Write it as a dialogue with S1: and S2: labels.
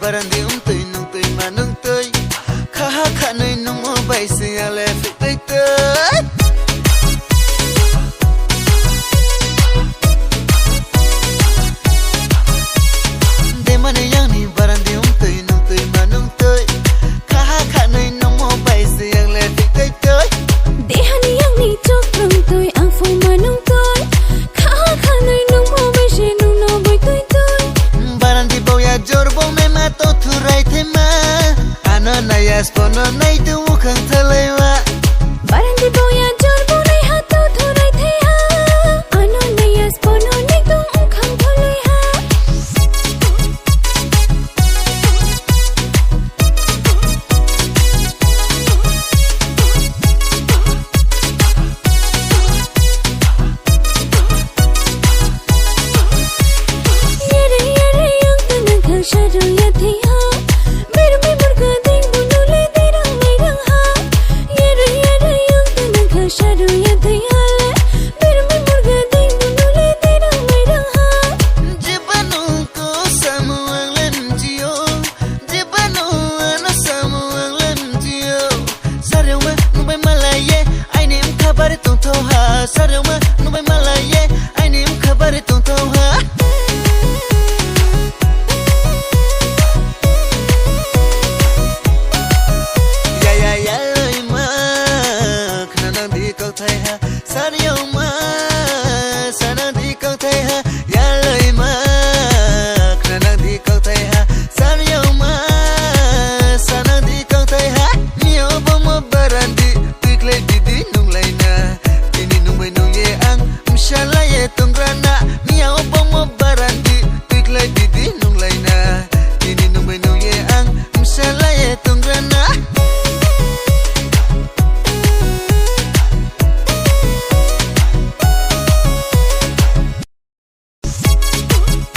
S1: Barandi tui nung tui manung tui Kaha kanui nung mo bai singale fitai tui Demane yang ni barandi tui nung tui manung tui Kaha kanui nung mo bai singale fitai tui
S2: Dehani yang ni chok nung tui ang fu manung tui Kaha kanui nung mo bai she nung no bai tui tui
S1: Barandi bau ya jorbo me to thurai thema ano na yas pono nai tu khang thalai wa